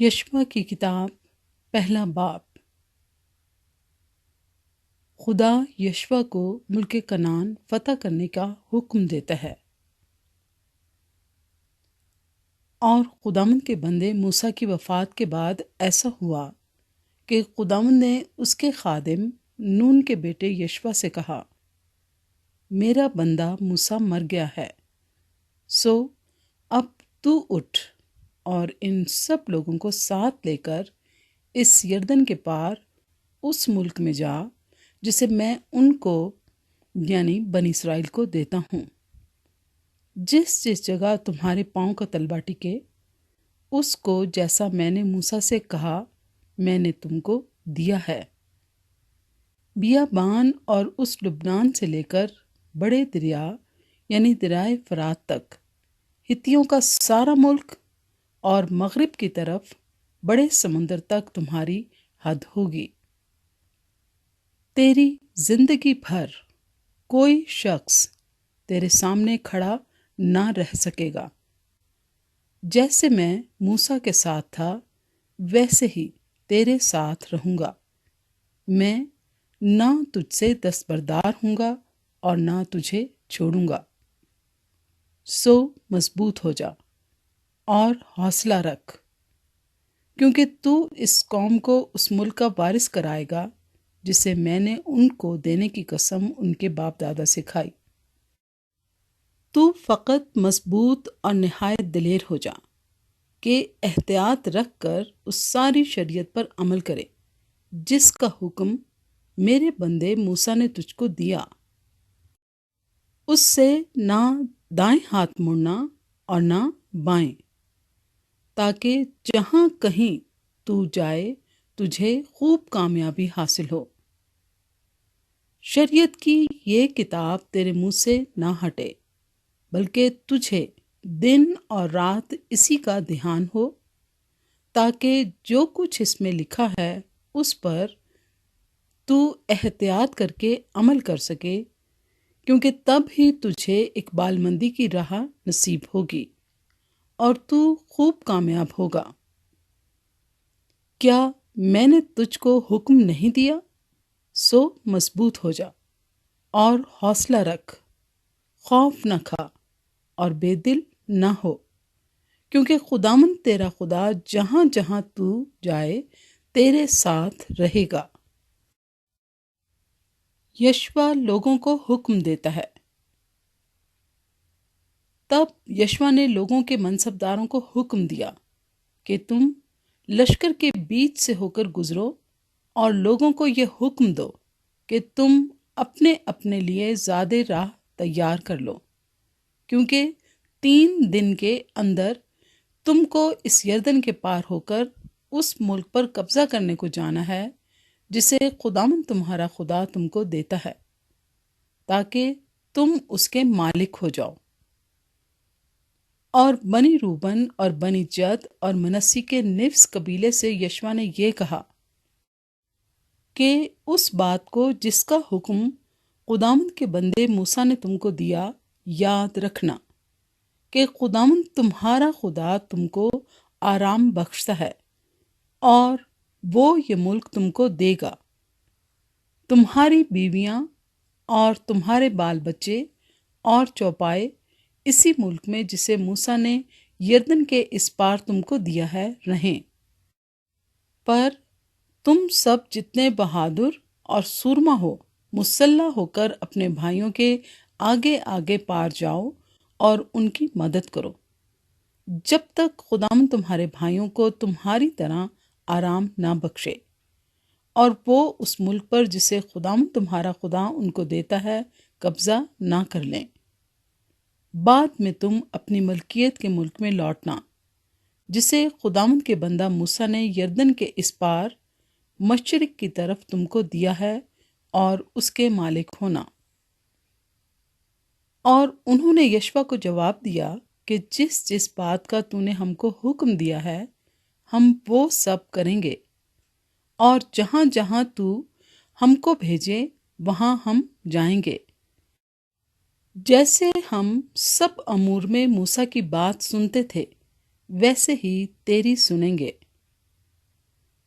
یشوع کی کتاب پہلا باب۔ خدا یشوع کو ملک کنعان فتح کرنے کا حکم دیتا ہے، اور خداوند کے بندے موسیٰ کی وفات کے بعد ایسا ہوا کہ خداوند نے اس کے خادم نون کے بیٹے یشوع سے کہا، میرا بندہ موسیٰ مر گیا ہے، سو اب تو اٹھ اور ان سب لوگوں کو ساتھ لے کر اس یردن کے پار اس ملک میں جا جسے میں ان کو یعنی بنی اسرائیل کو دیتا ہوں۔ جس جس جگہ تمہارے پاؤں کا تلبہ ٹکے، اس کو جیسا میں نے موسیٰ سے کہا میں نے تم کو دیا ہے۔ بیابان اور اس لبنان سے لے کر بڑے دریا یعنی دریائے فرات تک، ہتھیوں کا سارا ملک اور مغرب کی طرف بڑے سمندر تک تمہاری حد ہوگی۔ تیری زندگی بھر کوئی شخص تیرے سامنے کھڑا نہ رہ سکے گا۔ جیسے میں موسیٰ کے ساتھ تھا ویسے ہی تیرے ساتھ رہوں گا۔ میں نہ تجھ سے دستبردار ہوں گا اور نہ تجھے چھوڑوں گا۔ سو مضبوط ہو جا اور حوصلہ رکھ، کیونکہ تو اس قوم کو اس ملک کا وارث کرائے گا جسے میں نے ان کو دینے کی قسم ان کے باپ دادا سے کھائی۔ تو فقط مضبوط اور نہایت دلیر ہو جا کہ احتیاط رکھ کر اس ساری شریعت پر عمل کرے جس کا حکم میرے بندے موسیٰ نے تجھ کو دیا۔ اس سے نہ دائیں ہاتھ مڑنا اور نہ بائیں، تاکہ جہاں کہیں تو جائے تجھے خوب کامیابی حاصل ہو۔ شریعت کی یہ کتاب تیرے منہ سے نہ ہٹے، بلکہ تجھے دن اور رات اسی کا دھیان ہو، تاکہ جو کچھ اس میں لکھا ہے اس پر تو احتیاط کر کے عمل کر سکے، کیونکہ تب ہی تجھے اقبال مندی کی راہ نصیب ہوگی اور تو خوب کامیاب ہوگا۔ کیا میں نے تجھ کو حکم نہیں دیا؟ سو مضبوط ہو جا اور حوصلہ رکھ، خوف نہ کھا اور بے دل نہ ہو، کیونکہ خداوند تیرا خدا جہاں جہاں تو جائے تیرے ساتھ رہے گا۔ یشوع لوگوں کو حکم دیتا ہے۔ تب یشوع نے لوگوں کے منصبداروں کو حکم دیا کہ تم لشکر کے بیچ سے ہو کر گزرو اور لوگوں کو یہ حکم دو کہ تم اپنے اپنے لیے زادِ راہ تیار کر لو، کیونکہ 3 دن کے اندر تم کو اس یردن کے پار ہو کر اس ملک پر قبضہ کرنے کو جانا ہے جسے خداوند تمہارا خدا تم کو دیتا ہے، تاکہ تم اس کے مالک ہو جاؤ۔ اور بنی روبن اور بنی جد اور منسی کے نفس قبیلے سے یشوع نے یہ کہا کہ اس بات کو جس کا حکم خداوند کے بندے موسیٰ نے تم کو دیا یاد رکھنا، کہ خداوند تمہارا خدا تم کو آرام بخشتا ہے، اور وہ یہ ملک تم کو دے گا۔ تمہاری بیویاں اور تمہارے بال بچے اور چوپائے اسی ملک میں جسے موسیٰ نے یردن کے اس پار تم کو دیا ہے رہیں۔ پر تم سب جتنے بہادر اور سورما ہو مسلح ہو کر اپنے بھائیوں کے آگے آگے پار جاؤ اور ان کی مدد کرو، جب تک خداوند تمہارے بھائیوں کو تمہاری طرح آرام نہ بخشے، اور وہ اس ملک پر جسے خداوند تمہارا خدا ان کو دیتا ہے قبضہ نہ کر لیں۔ بعد میں تم اپنی ملکیت کے ملک میں لوٹنا جسے خداوند کے بندہ موسیٰ نے یردن کے اس پار مشرق کی طرف تم کو دیا ہے، اور اس کے مالک ہونا۔ اور انہوں نے یشوع کو جواب دیا کہ جس جس بات کا تو نے ہم کو حکم دیا ہے ہم وہ سب کریں گے، اور جہاں جہاں تو ہم کو بھیجے وہاں ہم جائیں گے، جیسے ہم سب امور میں موسیٰ کی بات سنتے تھے ویسے ہی تیری سنیں گے۔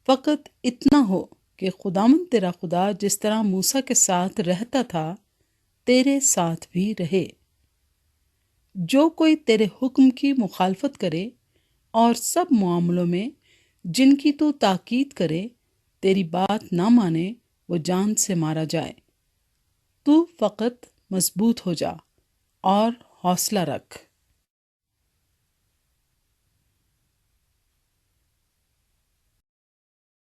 فقط اتنا ہو کہ خداوند تیرا خدا جس طرح موسیٰ کے ساتھ رہتا تھا تیرے ساتھ بھی رہے۔ جو کوئی تیرے حکم کی مخالفت کرے اور سب معاملوں میں جن کی تو تاکید کرے تیری بات نہ مانے، وہ جان سے مارا جائے۔ تو فقط مضبوط ہو جا اور حوصلہ رکھ۔